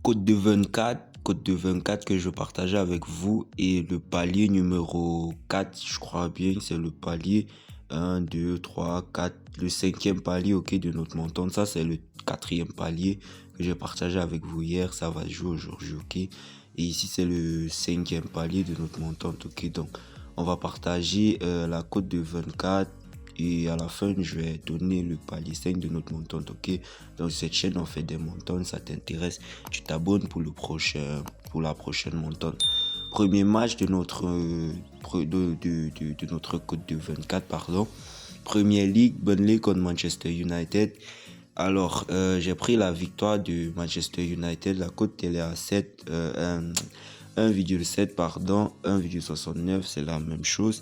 Code de 24 que je partageais avec vous et le palier numéro 4, je crois bien, c'est le palier 1, 2, 3, 4, le cinquième palier, ok, de notre montant. Ça, c'est le quatrième palier que j'ai partagé avec vous hier. Ça va jouer aujourd'hui, ok. Et ici, c'est le cinquième palier de notre montant, ok. Donc, on va partager la cote de 24 et à la fin, je vais donner le palier 5 de notre montant, ok. Donc, cette chaîne, on fait des montants, ça t'intéresse, tu t'abonnes pour la prochaine montant. Premier match de notre code de 24, pardon. Première Ligue, Burnley contre Manchester United. Alors, j'ai pris la victoire de Manchester United. La cote, elle est à 1,7, pardon, 1,69, c'est la même chose.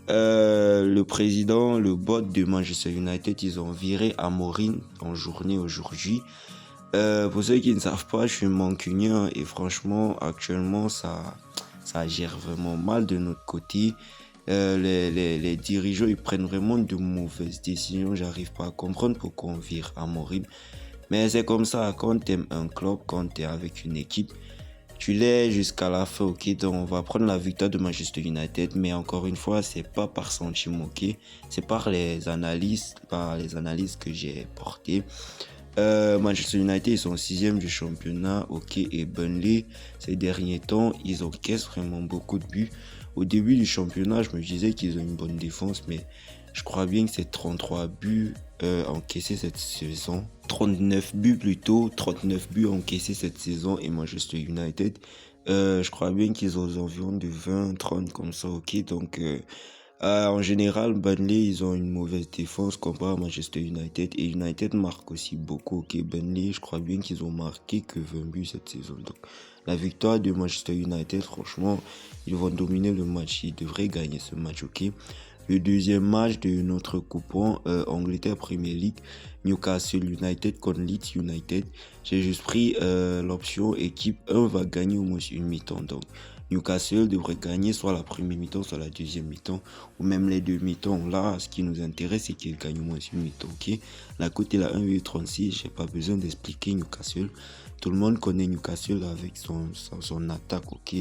Le président, le board de Manchester United, ils ont viré Amorim en journée aujourd'hui. Pour ceux qui ne savent pas, je suis mancunien et franchement, actuellement, ça gère vraiment mal de notre côté. Les dirigeants, ils prennent vraiment de mauvaises décisions. J'arrive pas à comprendre pourquoi on vire Amorim. Mais c'est comme ça, quand tu aimes un club, quand tu es avec une équipe, tu l'es jusqu'à la fin, ok. Donc on va prendre la victoire de Manchester United, mais encore une fois, c'est pas par sentiment, ok. C'est par les analyses que j'ai portées. Manchester United, ils sont 6e du championnat, ok, et Burnley, ces derniers temps, ils encaissent vraiment beaucoup de buts. Au début du championnat, je me disais qu'ils ont une bonne défense, mais je crois bien que c'est 33 buts encaissés cette saison. 39 buts plutôt, 39 buts encaissés cette saison, et Manchester United, je crois bien qu'ils ont environ de 20, 30 comme ça, ok, donc... en général, Burnley, ils ont une mauvaise défense comparé à Manchester United. Et United marque aussi beaucoup. Ok, Burnley, je crois bien qu'ils ont marqué que 20 buts cette saison. Donc, la victoire de Manchester United, franchement, ils vont dominer le match. Ils devraient gagner ce match, ok. Le deuxième match de notre coupon, Angleterre Premier League, Newcastle United contre Leeds United. J'ai juste pris l'option équipe 1 va gagner au moins une mi-temps. Donc, Newcastle devrait gagner soit la première mi-temps, soit la deuxième mi-temps, ou même les deux mi-temps. Là, ce qui nous intéresse, c'est qu'il gagne au moins une mi-temps, ok. La cote est la 1,36, j'ai pas besoin d'expliquer Newcastle. Tout le monde connaît Newcastle avec son attaque, ok.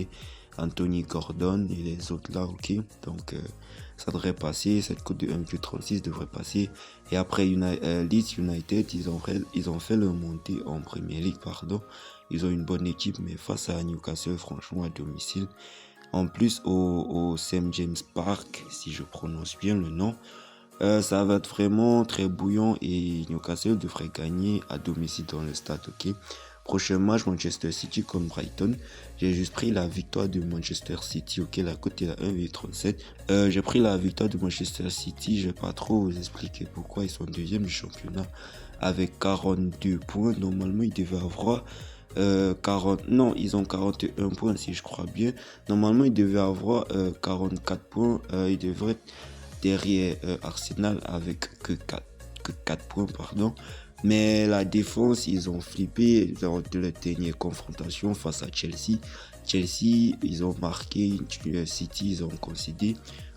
Anthony Gordon et les autres là, ok. Donc, ça devrait passer. Cette cote de 1,36 devrait passer. Et après, Leeds United, ils ont fait leur montée en Premier League, pardon. Ils ont une bonne équipe, mais face à Newcastle, franchement, à domicile. En plus, au St. James Park, si je prononce bien le nom, ça va être vraiment très bouillant et Newcastle devrait gagner à domicile dans le stade, ok. Prochain match, Manchester City contre Brighton. J'ai juste pris la victoire de Manchester City, ok. La cote est à 1,37. J'ai pris la victoire de Manchester City. Je vais pas trop vous expliquer pourquoi ils sont deuxième du championnat avec 42 points. Normalement, ils devaient avoir 40, non, ils ont 41 points si je crois bien. Normalement, ils devaient avoir 44 points. Ils devraient être derrière Arsenal avec que 4 points, pardon. Mais la défense, ils ont flippé dans la dernière confrontation face à Chelsea. Chelsea, ils ont marqué, City, ils ont concédé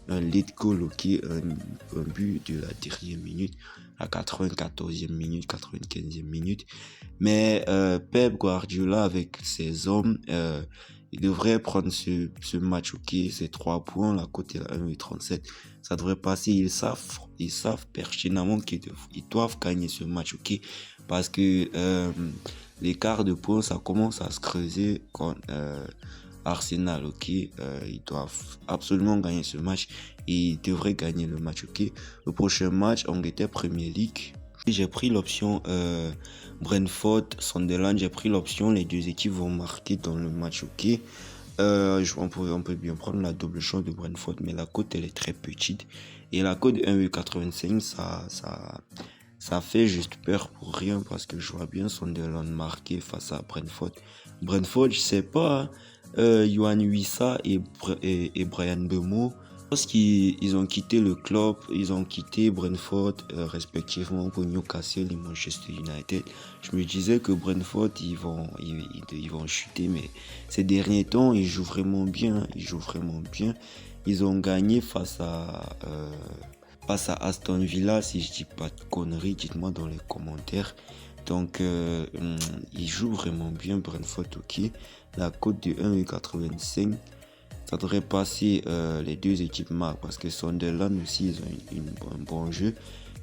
un late goal, ok, un but de la dernière minute, à 94e minute, 95e minute. Mais Pep Guardiola, avec ses hommes, il devrait prendre ce match, ok, ces 3 points, la cote est à 1,37. Ça devrait passer, ils savent pertinemment qu'ils doivent gagner ce match, ok, parce que l'écart de points, ça commence à se creuser contre Arsenal, ok, ils doivent absolument gagner ce match et ils devraient gagner le match, ok. Le prochain match, Angleterre Premier League. J'ai pris l'option Brentford, Sunderland, j'ai pris l'option les deux équipes vont marquer dans le match, ok. On peut bien prendre la double chance de Brentford, mais la cote elle est très petite. Et la cote de 1,85, ça fait juste peur pour rien parce que je vois bien Sunderland marquer face à Brentford. Brentford, je sais pas, Yohan Wissa et Brian Bemo, lorsqu'ils ont quitté le club, ils ont quitté Brentford respectivement pour Newcastle et Manchester United. Je me disais que Brentford, ils vont chuter, mais ces derniers temps, ils jouent vraiment bien. Ils ont gagné face à Aston Villa, si je dis pas de conneries, dites-moi dans les commentaires. Donc, il joue vraiment bien Brentford, ok. La cote de 1,85. Ça devrait passer les deux équipes marquent parce que Sunderland aussi, ils ont un bon jeu.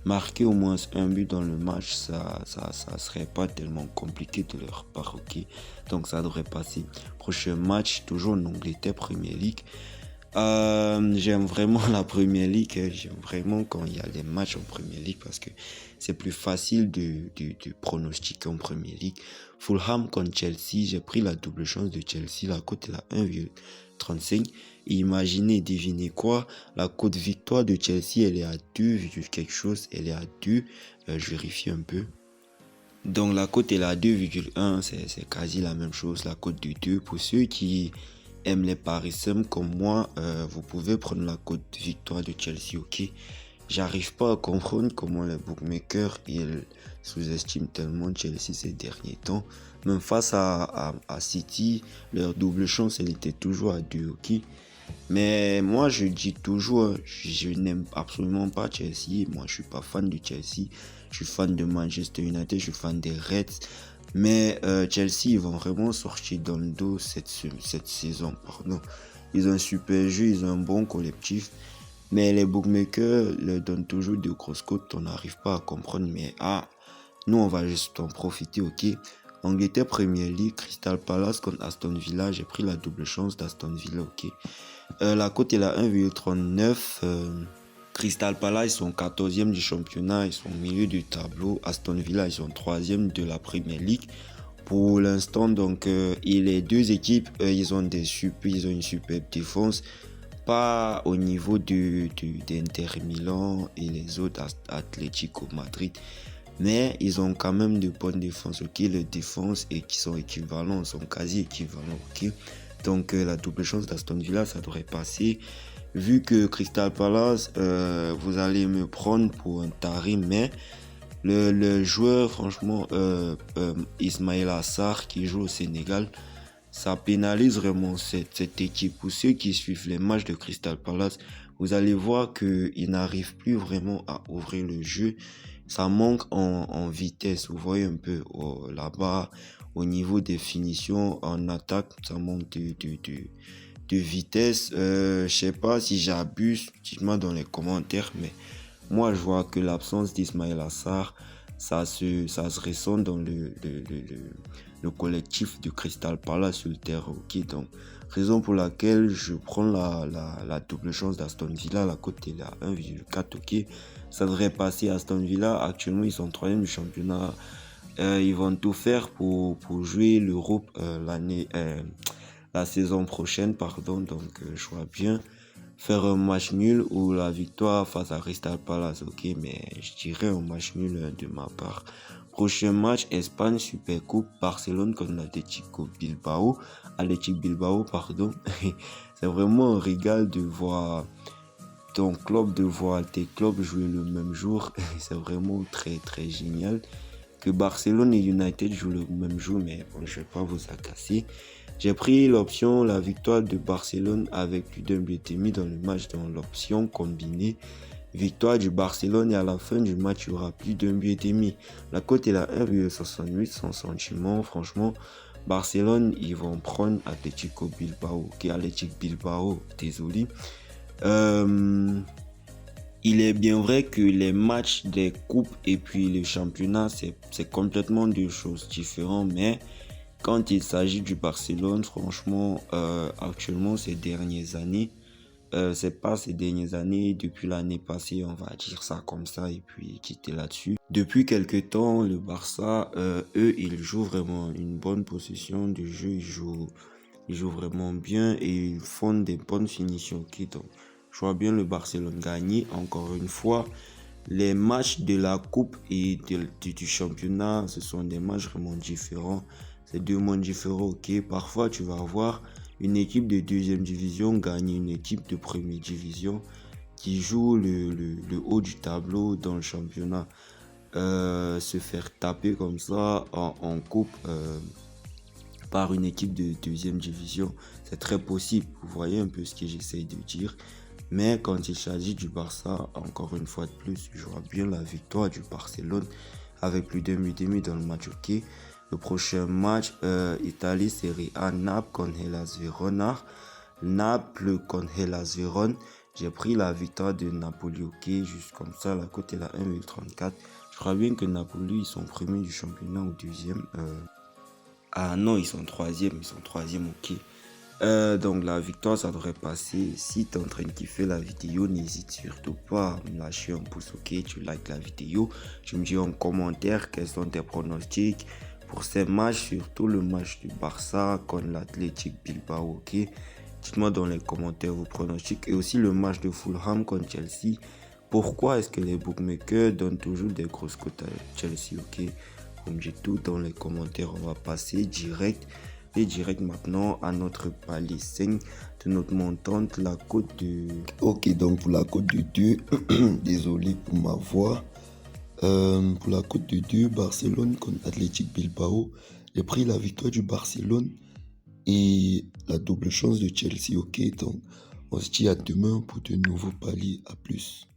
Marquer au moins un but dans le match, ça serait pas tellement compliqué de leur part, ok. Donc ça devrait passer. Prochain match, toujours en Angleterre, Premier League. J'aime vraiment la Premier League. J'aime vraiment quand il y a des matchs en Premier League parce que c'est plus facile de pronostiquer en Premier League. Fulham contre Chelsea, j'ai pris la double chance de Chelsea. La cote est à 1,35. Et imaginez, devinez quoi? La cote victoire de Chelsea, elle est à 2, quelque chose. Elle est à 2. Je vérifie un peu. Donc la cote est à 2,1. C'est quasi la même chose. La cote de 2. Pour ceux qui aiment les paris simples comme moi, vous pouvez prendre la cote de victoire de Chelsea, ok? J'arrive pas à comprendre comment les bookmakers ils sous-estiment tellement Chelsea ces derniers temps. Même face à City, leur double chance, elle était toujours à 2, ok? Mais moi, je dis toujours, je n'aime absolument pas Chelsea. Moi, je suis pas fan de Chelsea. Je suis fan de Manchester United, je suis fan des Reds. Mais Chelsea, ils vont vraiment sortir dans le dos cette saison. Pardon. Ils ont un super jeu, ils ont un bon collectif. Mais les bookmakers leur donnent toujours de grosses cotes. On n'arrive pas à comprendre. Mais nous, on va juste en profiter, ok? Angleterre Premier League, Crystal Palace contre Aston Villa. J'ai pris la double chance d'Aston Villa, ok? La cote est à 1,39. Crystal Palace, ils sont 14e du championnat, ils sont au milieu du tableau. Aston Villa, ils sont 3e de la Premier League. Pour l'instant, donc, et les deux équipes, ils ont une superbe défense. Pas au niveau d'Inter Milan et les autres Atlético Madrid. Mais ils ont quand même de bonnes défenses, ok? Les défenses et qui sont équivalents, sont quasi équivalents, ok? Donc la double chance d'Aston Villa, ça devrait passer. Vu que Crystal Palace, vous allez me prendre pour un taré, mais le joueur, franchement, Ismaïla Sarr qui joue au Sénégal, ça pénalise vraiment cette équipe. Pour ceux qui suivent les matchs de Crystal Palace, vous allez voir qu'ils n'arrivent plus vraiment à ouvrir le jeu. Ça manque en vitesse. Vous voyez un peu là-bas, au niveau des finitions en attaque, ça manque de vitesse. Je sais pas si j'abuse, dites-moi dans les commentaires, mais moi je vois que l'absence d'Ismaël Assar, ça se ressent dans le collectif de Crystal Palace sur le terrain, ok? Donc, raison pour laquelle je prends la double chance d'Aston Villa, la cote est à 1,4, ok? Ça devrait passer. Aston Villa, actuellement ils sont 3e du championnat. Ils vont tout faire pour jouer l'Europe la saison prochaine, pardon. Donc je vois bien faire un match nul ou la victoire face à Crystal Palace, ok, mais je dirais un match nul de ma part. Prochain match, Espagne, Supercoupe, Barcelone contre l'Atlético Bilbao. Athletic Bilbao, pardon. C'est vraiment un régal de voir ton club, de voir tes clubs jouer le même jour. C'est vraiment très très génial. Que Barcelone et United jouent le même jour, mais bon, je vais pas vous agacer. J'ai pris l'option la victoire de Barcelone avec plus d'un but et demi dans le match dans l'option combinée. Victoire du Barcelone et à la fin du match, il y aura plus d'un but et demi. La cote est à 1,68 sans sentiment. Franchement, Barcelone, ils vont prendre Atletico Bilbao. Ok, Athletic Bilbao, désolé. Il est bien vrai que les matchs des coupes et puis le championnat, c'est complètement deux choses différentes, mais quand il s'agit du Barcelone, franchement, actuellement, ces dernières années, c'est pas ces dernières années, depuis l'année passée, on va dire ça comme ça, et puis quitter là-dessus. Depuis quelques temps, le Barça, eux, ils jouent vraiment une bonne possession de jeu, ils jouent vraiment bien et ils font des bonnes finitions. Okay, donc, je vois bien le Barcelone gagner. Encore une fois, les matchs de la coupe et du championnat, ce sont des matchs vraiment différents. C'est deux mondes différents, ok. Parfois, tu vas avoir une équipe de deuxième division gagner une équipe de première division qui joue le haut du tableau dans le championnat. Se faire taper comme ça en coupe par une équipe de deuxième division, c'est très possible. Vous voyez un peu ce que j'essaie de dire. Mais quand il s'agit du Barça, encore une fois de plus, je vois bien la victoire du Barcelone avec plus d'un but et demi dans le match, ok. Le prochain match, Italie, Serie A, Naples contre Hellas Verona. Naples contre Hellas Verona. J'ai pris la victoire de Napoli, ok. Juste comme ça, la cote est à 1,34. Je crois bien que Napoli, ils sont premiers du championnat ou deuxième. Ah non, ils sont troisième, ok. Donc la victoire, ça devrait passer. Si tu es en train de kiffer la vidéo, n'hésite surtout pas à me lâcher un pouce, ok. Tu likes la vidéo. Tu me dis en commentaire quels sont tes pronostics pour ces matchs, surtout le match du Barça contre l'Athletic Bilbao, ok. Dites-moi dans les commentaires vos pronostics et aussi le match de Fulham contre Chelsea. Pourquoi est-ce que les bookmakers donnent toujours des grosses cotes à Chelsea, ok. Comme j'ai tout dans les commentaires, on va passer direct maintenant à notre palier 5 de notre montante, la cote de... Ok, donc pour la cote de 2, désolé pour ma voix. Pour la cote de 2, Barcelone contre Athletic Bilbao, j'ai pris la victoire du Barcelone et la double chance de Chelsea. Ok, donc on se dit à demain pour de nouveaux paliers. À plus.